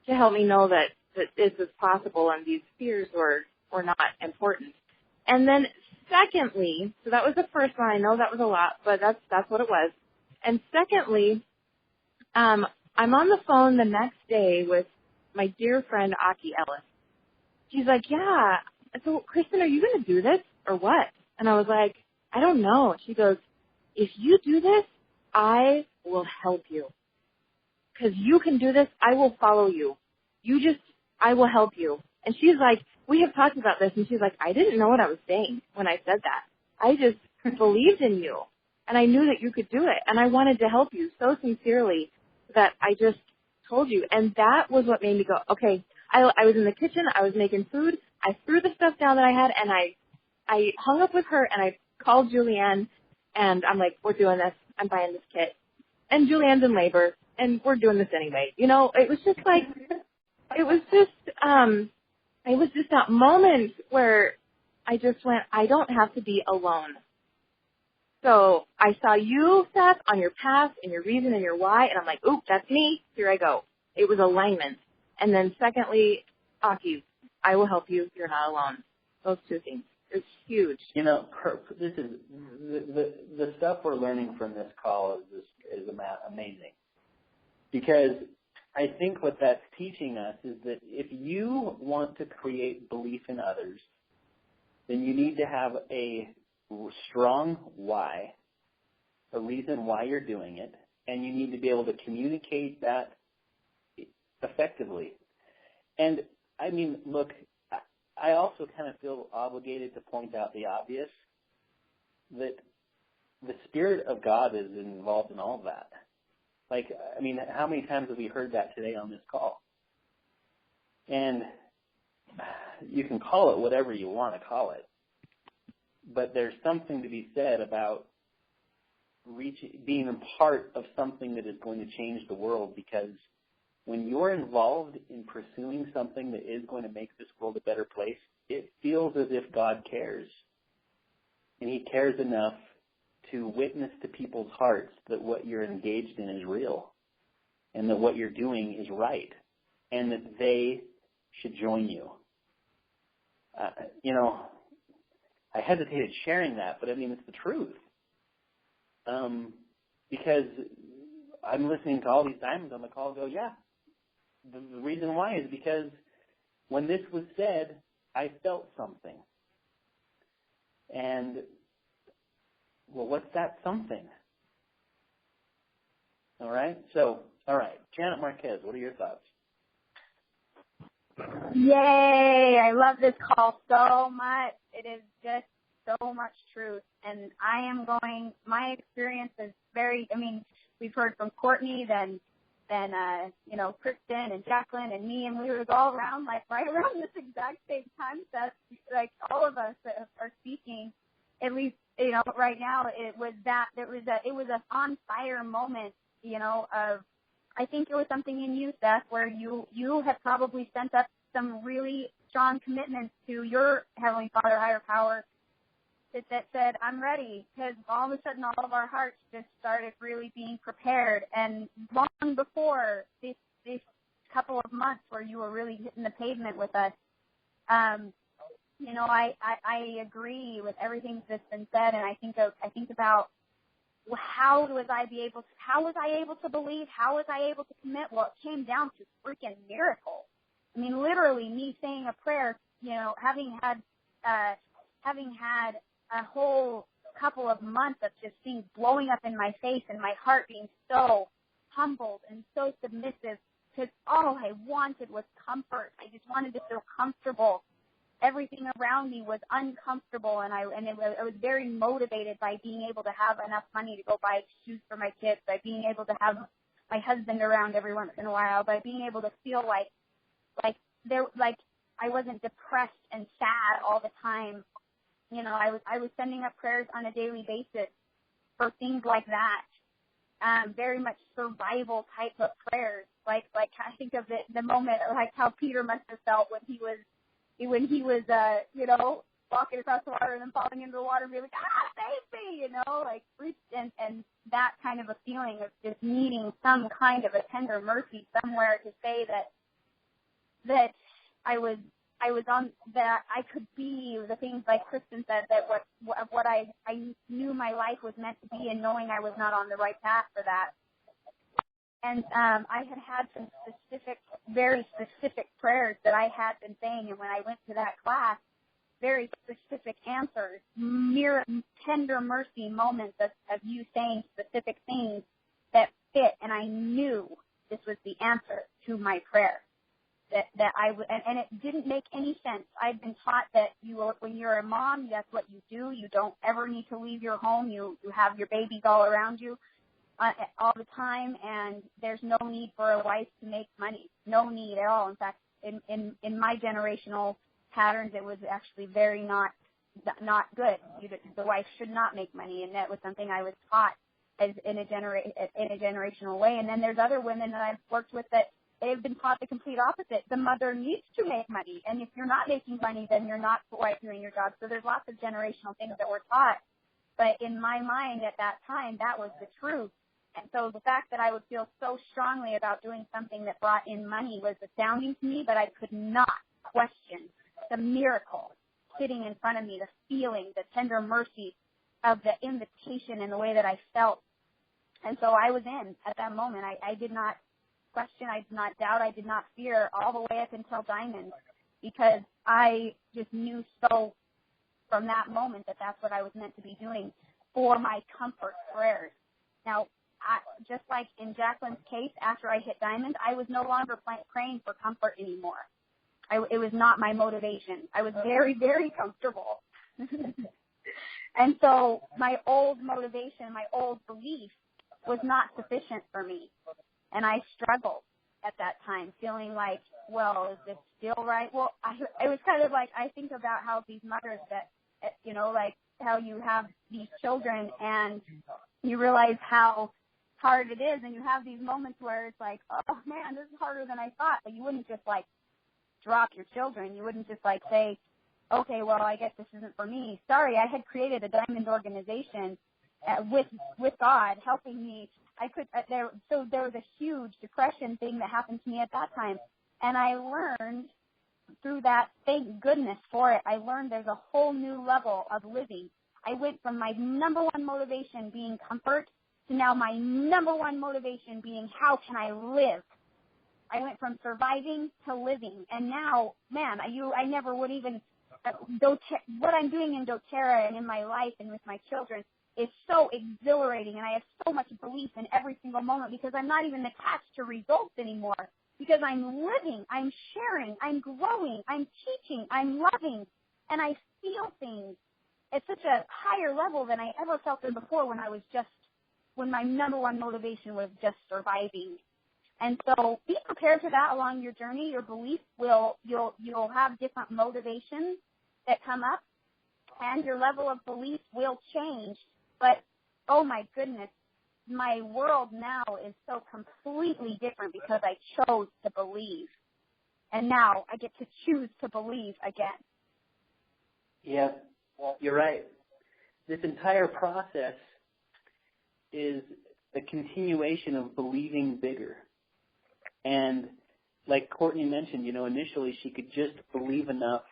S6: to help me know that this is possible and these fears were not important. And then secondly, so that was the first one. I know that was a lot, but that's what it was. And secondly, I'm on the phone the next day with my dear friend Aki Ellis. She's like, yeah, so Kristen, are you going to do this or what?
S3: And I was like, I don't know. She goes, if you do this, I will help you. Because you can do this, I will follow you. I will help you. And she's like, we have talked about this, and she's like, I didn't know what I was saying when I said that. I just believed in you, and I knew that you could do it, and I wanted to help you so sincerely that I just told you. And that was what made me go, okay, I was in the kitchen, I was making food, I threw the stuff down that I had, and I hung up with her, and I called Julianne, and I'm like, we're doing this, I'm buying this kit. And Julianne's in labor, and we're doing this anyway. You know, it was just like, it was just that moment where I just went, I don't have to be alone. So I saw you, Seth, on your path and your reason and your why, and I'm like, oop, that's me. Here I go. It was alignment. And then secondly, Aki, I will help you. You're not alone. Those two things. It's huge.
S1: You know, this is the stuff we're learning from this call is amazing, because I think what that's teaching us is that if you want to create belief in others, then you need to have a strong why, a reason why you're doing it, and you need to be able to communicate that effectively. And I mean, look, I also kind of feel obligated to point out the obvious, that the Spirit of God is involved in all of that. Like, I mean, how many times have we heard that today on this call? And you can call it whatever you want to call it, but there's something to be said about being a part of something that is going to change the world, because when you're involved in pursuing something that is going to make this world a better place, it feels as if God cares. And He cares enough to witness to people's hearts that what you're engaged in is real, and that what you're doing is right, and that they should join you. You know, I hesitated sharing that, but I mean, it's the truth. Because I'm listening to all these diamonds on the call go, yeah. The reason why is because when this was said, I felt something. And, well, what's that something? All right? So, all right. Janet Marquez, what are your thoughts?
S7: Yay! I love this call so much. It is just so much truth. And my experience is we've heard from Courtney, then Kristen and Jacqueline and me, and we were all around, like, right around this exact same time. That's like all of us that are speaking, at least, right now, it was an on fire moment, of, I think it was something in you, Seth, where you have probably sent up some really strong commitments to your Heavenly Father, higher power, that said, I'm ready, because all of a sudden all of our hearts just started really being prepared. And long before this couple of months where you were really hitting the pavement with us, I agree with everything that's been said, and I think about, well, how was I able to believe? How was I able to commit? Well, it came down to freaking miracles. I mean, literally me saying a prayer, having had a whole couple of months of just things blowing up in my face and my heart being so humbled and so submissive, because all I wanted was comfort. I just wanted to feel comfortable. Everything around me was uncomfortable, and I was very motivated by being able to have enough money to go buy shoes for my kids, by being able to have my husband around every once in a while, by being able to feel like I wasn't depressed and sad all the time. I was sending up prayers on a daily basis for things like that. Very much survival type of prayers. Like I think of the moment, like how Peter must have felt when he was walking across the water and then falling into the water and being like, save me, and that kind of a feeling of just needing some kind of a tender mercy somewhere to say that I was on, that I could be the things like Kristen said, that what I knew my life was meant to be, and knowing I was not on the right path for that. And I had some very specific prayers that I had been saying, and when I went to that class, very specific answers, tender mercy moments of you saying specific things that fit, and I knew this was the answer to my prayer. And it didn't make any sense. I'd been taught that when you're a mom, that's what you do. You don't ever need to leave your home. You have your babies all around you all the time, and there's no need for a wife to make money. No need at all. In fact, in my generational patterns, it was actually very not good. The wife should not make money, and that was something I was taught as in a generational way. And then there's other women that I've worked with that they've been taught the complete opposite. The mother needs to make money, and if you're not making money, then you're not quite doing your job. So there's lots of generational things that we're taught. But in my mind at that time, that was the truth. And so the fact that I would feel so strongly about doing something that brought in money was astounding to me, but I could not question the miracle sitting in front of me, the feeling, the tender mercy of the invitation and the way that I felt. And so I was in at that moment. I did not question, I did not doubt, I did not fear all the way up until Diamond, because I just knew so from that moment that that's what I was meant to be doing for my comfort prayers. Now, just like in Jacqueline's case, after I hit Diamond, I was no longer praying for comfort anymore. It was not my motivation. I was very, very comfortable. And so my old motivation, my old belief was not sufficient for me. And I struggled at that time, feeling like, well, is this still right? Well, it was kind of like, I think about how these mothers that, like how you have these children and you realize how hard it is, and you have these moments where it's like, oh man, this is harder than I thought. But you wouldn't just like drop your children. You wouldn't just like say, okay, well, I guess this isn't for me. Sorry, I had created a Diamond organization with God helping me. So there was a huge depression thing that happened to me at that time. And I learned through that, thank goodness for it, I learned there's a whole new level of living. I went from my number one motivation being comfort to now my number one motivation being how can I live? I went from surviving to living. And now, man, I never would even, what I'm doing in doTERRA and in my life and with my children is so exhilarating, and I have so much belief in every single moment because I'm not even attached to results anymore, because I'm living, I'm sharing, I'm growing, I'm teaching, I'm loving, and I feel things at such a higher level than I ever felt them before when my number one motivation was just surviving. And so be prepared for that along your journey. Your belief you'll have different motivations that come up, and your level of belief will change. But, oh my goodness, my world now is so completely different because I chose to believe. And now I get to choose to believe again.
S1: Yeah, you're right. This entire process is a continuation of believing bigger. And like Courtney mentioned, initially she could just believe enough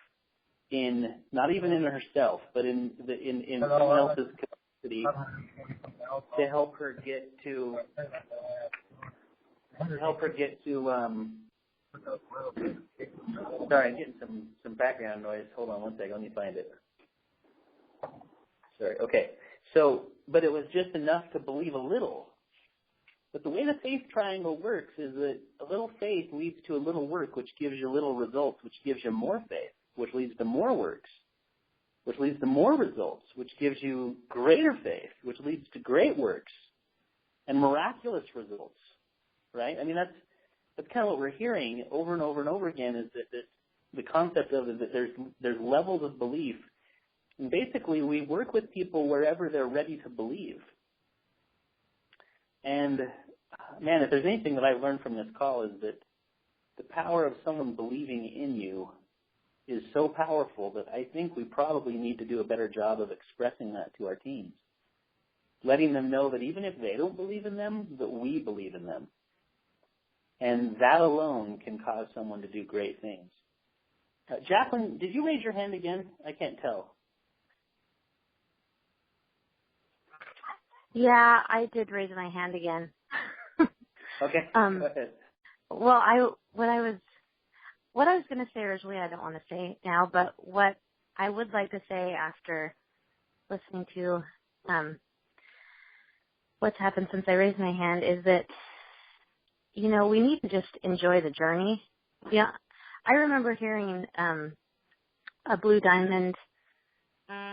S1: in, not even in herself, but in someone else's capacity to help her get to sorry, I'm getting some background noise. Hold on one second, let me find it. Sorry, okay. So, but it was just enough to believe a little. But the way the faith triangle works is that a little faith leads to a little work, which gives you little results, which gives you more faith, which leads to more works, which leads to more results, which gives you greater faith, which leads to great works and miraculous results, right? I mean, that's kind of what we're hearing over and over and over again, is that the concept of it, that there's levels of belief. And basically, we work with people wherever they're ready to believe. And, man, if there's anything that I've learned from this call is that the power of someone believing in you is so powerful that I think we probably need to do a better job of expressing that to our teams, letting them know that even if they don't believe in them, that we believe in them. And that alone can cause someone to do great things. Jacqueline, did you raise your hand again? I can't tell.
S3: Yeah, I did raise my hand again.
S1: Okay. Go ahead.
S3: Well, what I was going to say originally, I don't want to say now, but what I would like to say after listening to what's happened since I raised my hand is that, you know, we need to just enjoy the journey. Yeah, I remember hearing a Blue Diamond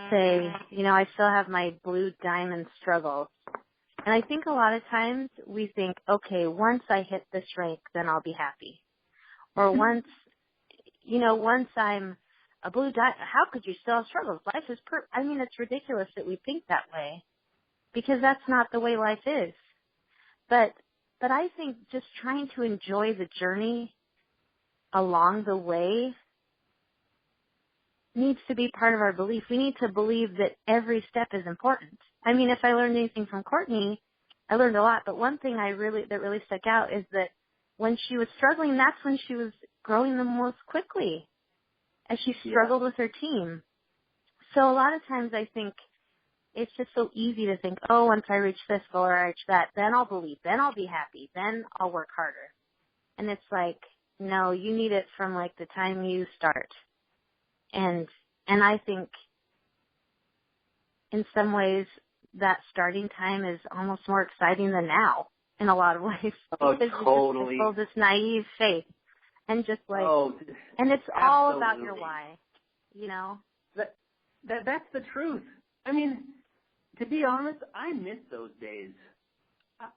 S3: say, you know, I still have my Blue Diamond struggles. And I think a lot of times we think, okay, once I hit this rank, then I'll be happy. Or once I'm a Blue Diamond, how could you still have struggles? Life is I mean, it's ridiculous that we think that way because that's not the way life is. But I think just trying to enjoy the journey along the way needs to be part of our belief. We need to believe that every step is important. I mean, if I learned anything from Courtney, I learned a lot. But one thing that really stuck out is that when she was struggling, that's when she was growing the most quickly, as she struggled with her team. So a lot of times I think it's just so easy to think, oh, once I reach this goal or I reach that, then I'll believe, then I'll be happy, then I'll work harder. And it's like, no, you need it from like the time you start. And I think in some ways that starting time is almost more exciting than now in a lot of ways.
S1: Oh,
S3: because
S1: totally.
S3: you just this naive faith and just like, and it's
S1: absolutely.
S3: all about your why, you know?
S1: That's the truth. I mean, to be honest, I miss those days.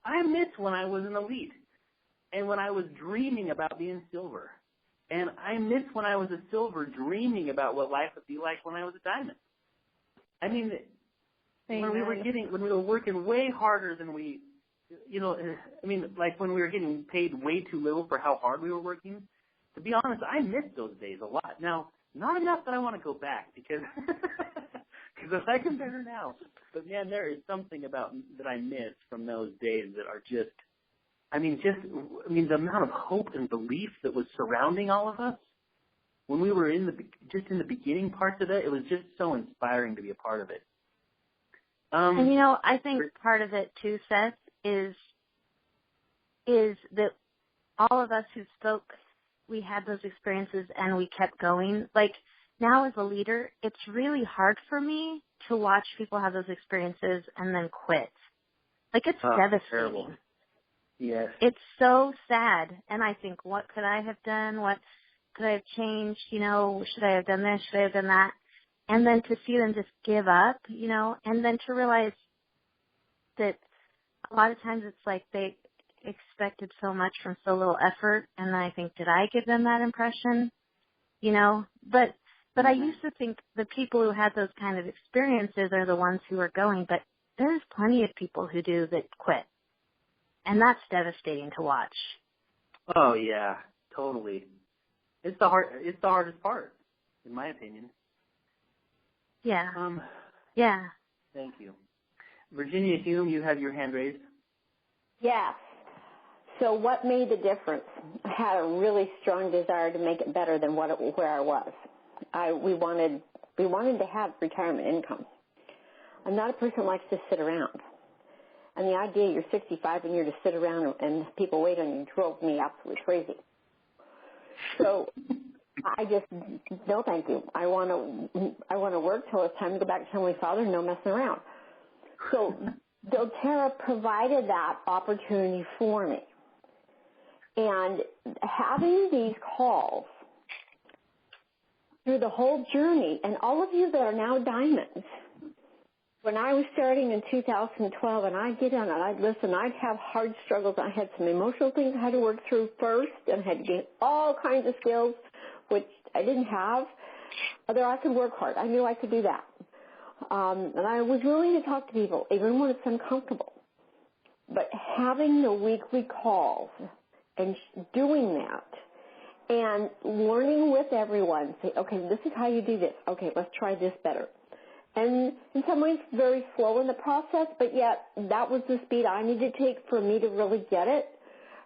S1: I miss when I was an elite and when I was dreaming about being silver. And I miss when I was a silver dreaming about what life would be like when I was a diamond. I mean, when we were working way harder than we, you know, I mean, like when we were getting paid way too little for how hard we were working, to be honest, I miss those days a lot. Now, not enough that I want to go back because I can better now. But man, there is something about that I miss from those days that are just, the amount of hope and belief that was surrounding all of us when we were in the beginning parts of it, it was just so inspiring to be a part of it.
S3: And you know, I think part of it too, Seth, is that all of us who spoke, we had those experiences and we kept going. Like now as a leader, it's really hard for me to watch people have those experiences and then quit. Like it's devastating.
S1: Terrible. Yes.
S3: It's so sad. And I think, what could I have done? What could I have changed? You know, should I have done this? Should I have done that? And then to see them just give up, you know, and then to realize that a lot of times it's like they expected so much from so little effort. And I think, did I give them that impression? You know, but I used to think the people who had those kind of experiences are the ones who are going, but there's plenty of people who do that quit. And that's devastating to watch.
S1: Oh yeah, totally. It's the hardest part, in my opinion.
S3: Yeah. Yeah.
S1: Thank you. Virginia Hume, you have your hand raised.
S8: Yes. So what made the difference? I had a really strong desire to make it better than where I was. We wanted to have retirement income. I'm not a person who likes to sit around. And the idea you're 65 and you're to sit around and people wait on you drove me absolutely crazy. So I just, no thank you. I want to work till it's time to go back to Heavenly Father, no messing around. So doTERRA provided that opportunity for me. And having these calls through the whole journey, and all of you that are now diamonds, when I was starting in 2012 and I'd get on and I'd listen, I'd have hard struggles. I had some emotional things I had to work through first and I had to gain all kinds of skills, which I didn't have. Although I could work hard. I knew I could do that. And I was willing to talk to people, even when it's uncomfortable. But having the weekly calls and doing that and learning with everyone, say, okay, this is how you do this. Okay, let's try this better. And in some ways, very slow in the process, but yet that was the speed I needed to take for me to really get it.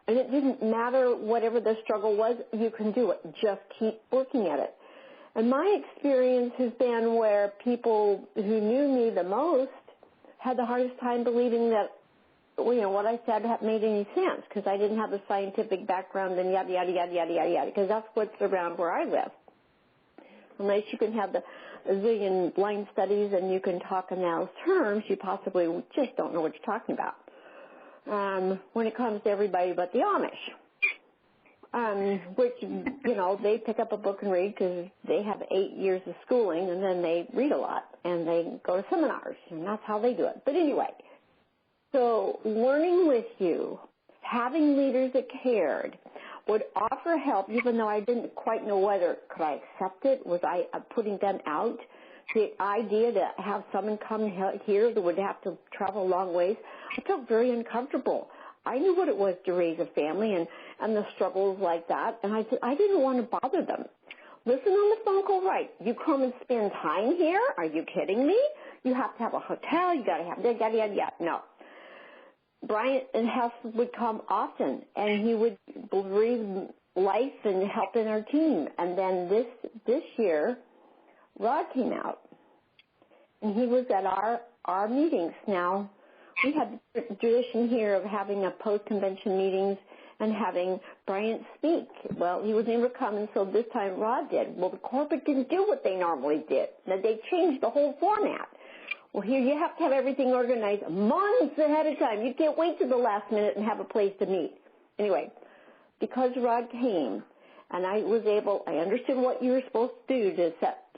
S8: And it didn't matter whatever the struggle was, you can do it. Just keep working at it. And my experience has been where people who knew me the most had the hardest time believing that, you know, what I said made any sense because I didn't have the scientific background and yada, yada, yada, yada, yada, yada, because that's what's around where I live. unless you can have the a zillion blind studies and you can talk in those terms, you possibly just don't know what you're talking about. When it comes to everybody but the Amish, which, you know, they pick up a book and read because they have 8 years of schooling, and then they read a lot, and they go to seminars, and that's how they do it. But anyway, so learning with you, having leaders that cared, would offer help, even though I didn't quite know whether could I accept it. Was I putting them out? The idea to have someone come here that would have to travel a long ways, I felt very uncomfortable. I knew what it was to raise a family and the struggles like that, and I didn't want to bother them. Listen on the phone call, right? You come and spend time here? Are you kidding me? You have to have a hotel. You got to have yada, yada, yada. No. Brian and Hess would come often, and he would breathe life and help in our team. And then this year, Rod came out, and he was at our meetings. Now, we had the tradition here of having a post-convention meetings and having Brian speak. Well, he was never coming, so this time Rod did. Well, the corporate didn't do what they normally did. Now, they changed the whole format. Well, here you have to have everything organized months ahead of time. You can't wait till the last minute and have a place to meet. Anyway, because Rod came and I understood what you were supposed to do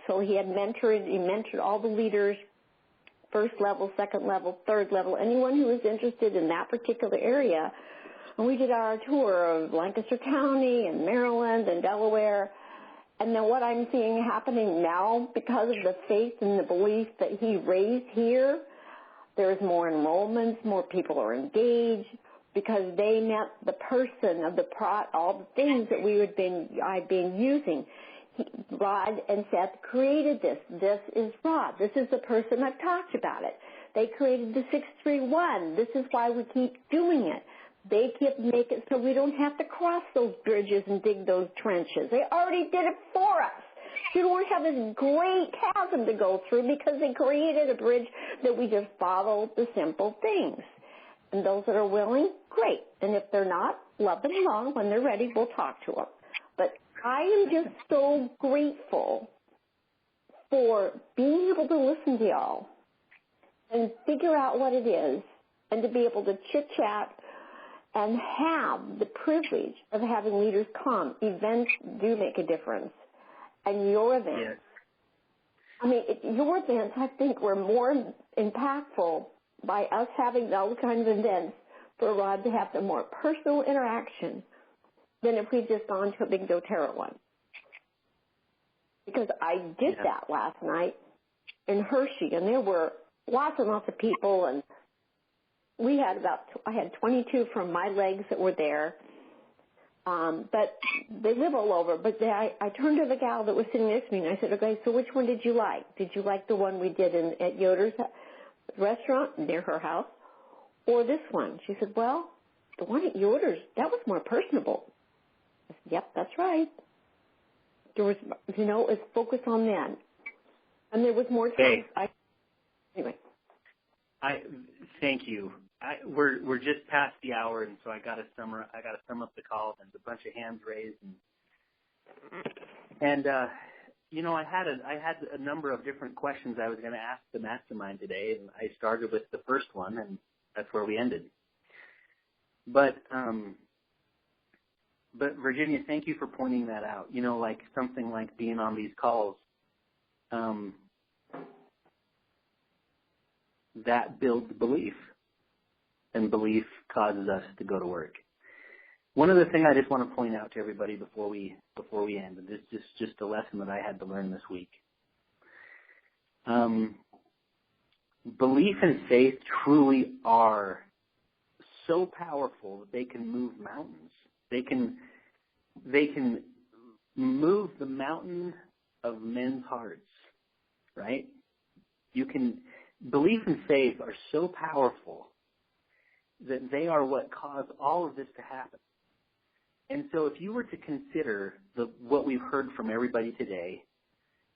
S8: so he mentored all the leaders, first level, second level, third level, anyone who was interested in that particular area. And we did our tour of Lancaster County and Maryland and Delaware. And then what I'm seeing happening now, because of the faith and the belief that he raised here, there's more enrollments, more people are engaged, because they met the person of all the things that I've been using. Rod and Seth created this. This is Rod. This is the person I've talked about it. They created the 631. This is why we keep doing it. They keep making it so we don't have to cross those bridges and dig those trenches. They already did it for us. We don't have this great chasm to go through because they created a bridge that we just follow the simple things. And those that are willing, great. And if they're not, love them along. When they're ready, we'll talk to them. But I am just so grateful for being able to listen to y'all and figure out what it is and to be able to chit-chat and have the privilege of having leaders come. Events do make a difference. And your events, yes. I mean, your events, I think, were more impactful by us having those kinds of events for Rod to have the more personal interaction than if we'd just gone to a big doTERRA one. Because I did that last night in Hershey, and there were lots and lots of people, and we had I had 22 from my legs that were there, but they live all over. But I turned to the gal that was sitting next to me, and I said, okay, so which one did you like? Did you like the one we did at Yoder's restaurant near her house, or this one? She said, well, the one at Yoder's, that was more personable. I said, yep, that's right. There was, it was focused on them. And there was more time. Anyway.
S1: Thank you. We're just past the hour, and so I got to sum up the call. There's a bunch of hands raised, and I had a number of different questions I was going to ask the Mastermind today, and I started with the first one, and that's where we ended. But Virginia, thank you for pointing that out. Like something like being on these calls, that builds belief. And belief causes us to go to work. One other thing I just want to point out to everybody before we end, and this is just a lesson that I had to learn this week. Belief and faith truly are so powerful that they can move mountains. They can move the mountain of men's hearts, right? Belief and faith are so powerful that they are what caused all of this to happen. And so if you were to consider what we've heard from everybody today,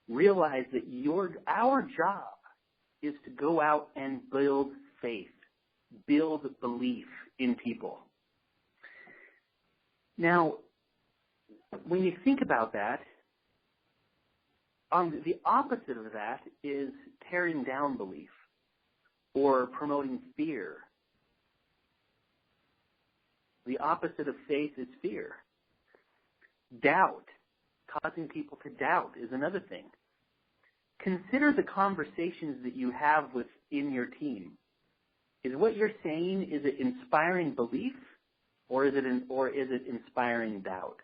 S1: realize that our job is to go out and build faith, build belief in people. Now, when you think about that, the opposite of that is tearing down belief or promoting fear. The opposite of faith is fear. Doubt, causing people to doubt, is another thing. Consider the conversations that you have within your team. Is what you're saying, is it inspiring belief, or is it inspiring doubt?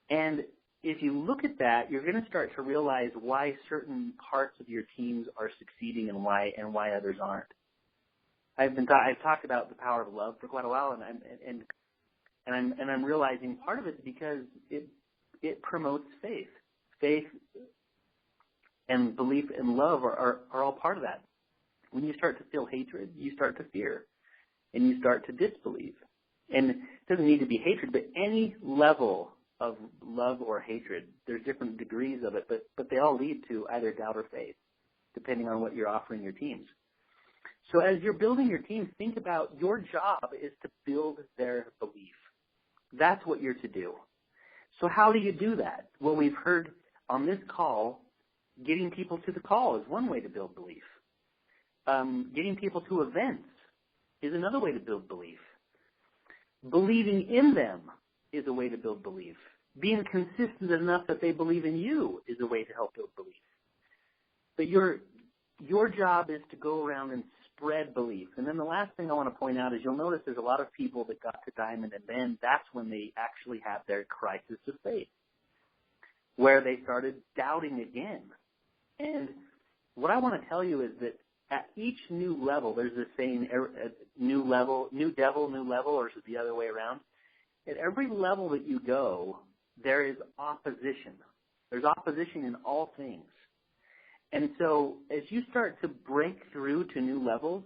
S1: And if you look at that, you're going to start to realize why certain parts of your teams are succeeding and why others aren't. I've talked about the power of love for quite a while, and I'm realizing part of it is because it promotes faith. Faith and belief and love are all part of that. When you start to feel hatred, you start to fear, and you start to disbelieve. And it doesn't need to be hatred, but any level of love or hatred, there's different degrees of it, but they all lead to either doubt or faith, depending on what you're offering your teams. So as you're building your team, think about your job is to build their belief. That's what you're to do. So how do you do that? Well, we've heard on this call, getting people to the call is one way to build belief. Getting people to events is another way to build belief. Believing in them is a way to build belief. Being consistent enough that they believe in you is a way to help build belief. But your job is to go around and spread belief. And then the last thing I want to point out is you'll notice there's a lot of people that got to Diamond, and then that's when they actually had their crisis of faith, where they started doubting again. And what I want to tell you is that at each new level, there's this saying, new level, new devil, new level, or is it the other way around? At every level that you go, there is opposition. There's opposition in all things. And so as you start to break through to new levels,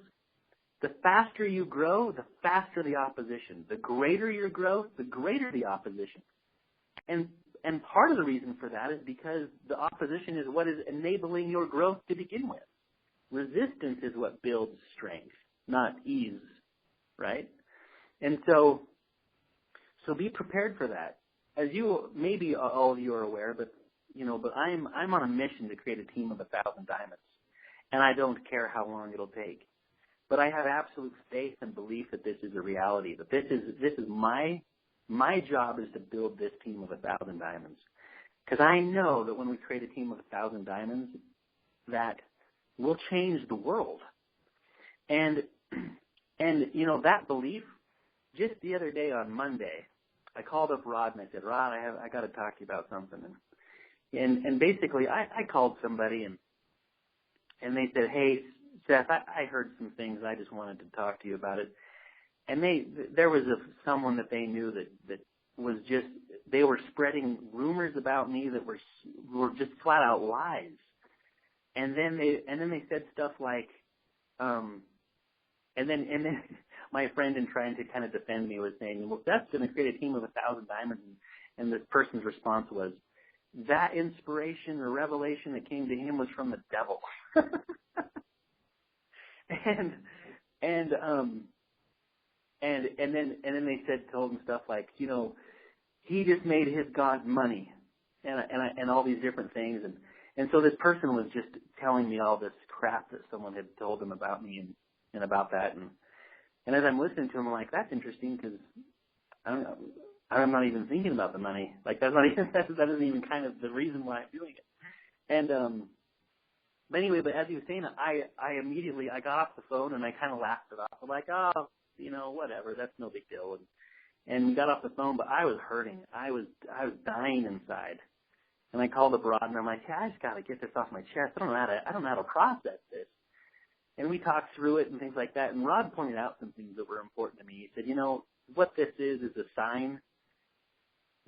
S1: the faster you grow, the faster the opposition. The greater your growth, the greater the opposition. And part of the reason for that is because the opposition is what is enabling your growth to begin with. Resistance is what builds strength, not ease, right? And so be prepared for that. As you, maybe all of you are aware, but I'm on a mission to create a team of 1,000 diamonds, and I don't care how long it'll take. But I have absolute faith and belief that this is a reality. That this is my job is to build this team of 1,000 diamonds, because I know that when we create a team of 1,000 diamonds, that we'll change the world. And that belief. Just the other day on Monday, I called up Rod and I said, Rod, I got to talk to you about something. And basically, I called somebody and they said, hey, Seth, I heard some things. I just wanted to talk to you about it. And there was someone that they knew that was just, they were spreading rumors about me that were just flat out lies. And then they said stuff like, and then my friend, in trying to kind of defend me, was saying, well, Seth's going to create a team of 1,000 diamonds. And this person's response was, that inspiration or revelation that came to him was from the devil. and then they told him stuff like, he just made his God money, and all these different things. And so this person was just telling me all this crap that someone had told them about me and about that. And as I'm listening to him, I'm like, that's interesting, because I'm not even thinking about the money. Like, that isn't even kind of the reason why I'm doing it. And but anyway, as he was saying it, I immediately got off the phone and I kind of laughed it off. I'm like, oh, whatever, that's no big deal. And we got off the phone, but I was hurting. I was dying inside. And I called up Rod and I'm like, yeah, I just got to get this off my chest. I don't know how to process this. And we talked through it and things like that. And Rod pointed out some things that were important to me. He said, what this is a sign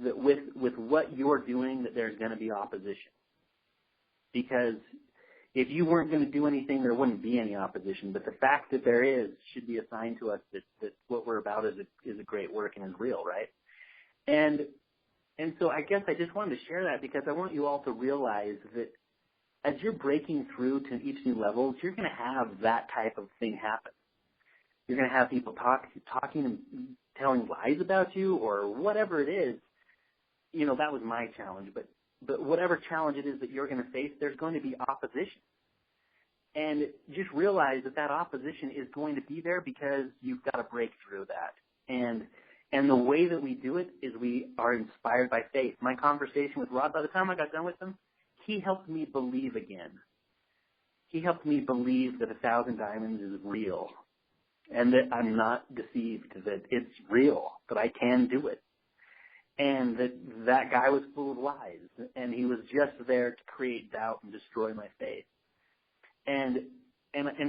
S1: that with what you're doing, that there's going to be opposition. Because if you weren't going to do anything, there wouldn't be any opposition. But the fact that there is should be a sign to us that what we're about is a great work and is real, right? And so I guess I just wanted to share that because I want you all to realize that as you're breaking through to each new level, you're going to have that type of thing happen. You're going to have people talking and telling lies about you or whatever it is. That was my challenge. But But whatever challenge it is that you're going to face, there's going to be opposition. And just realize that opposition is going to be there because you've got to break through that. And the way that we do it is we are inspired by faith. My conversation with Rod, by the time I got done with him, he helped me believe again. He helped me believe that 1,000 Diamonds is real and that I'm not deceived, that it's real, that I can do it. And that guy was full of lies, and he was just there to create doubt and destroy my faith. And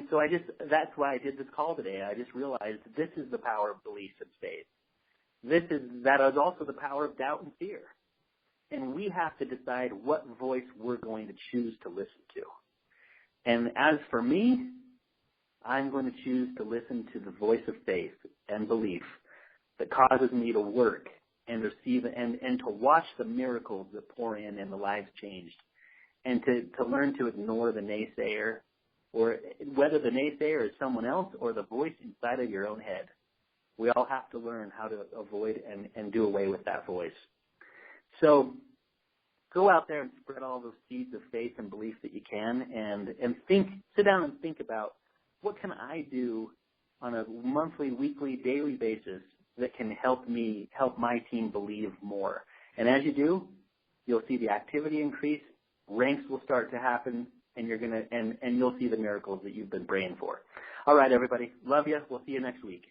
S1: so that's why I did this call today. I just realized this is the power of belief and faith. That is also the power of doubt and fear. And we have to decide what voice we're going to choose to listen to. And as for me, I'm going to choose to listen to the voice of faith and belief that causes me to work and receive and to watch the miracles that pour in and the lives changed, and to learn to ignore the naysayer, or whether the naysayer is someone else or the voice inside of your own head. We all have to learn how to avoid and do away with that voice. So go out there and spread all those seeds of faith and belief that you can, and sit down and think about, what can I do on a monthly, weekly, daily basis that can help my team believe more? And as you do, you'll see the activity increase, ranks will start to happen, and you'll see the miracles that you've been praying for. All right, everybody. Love you. We'll see you next week.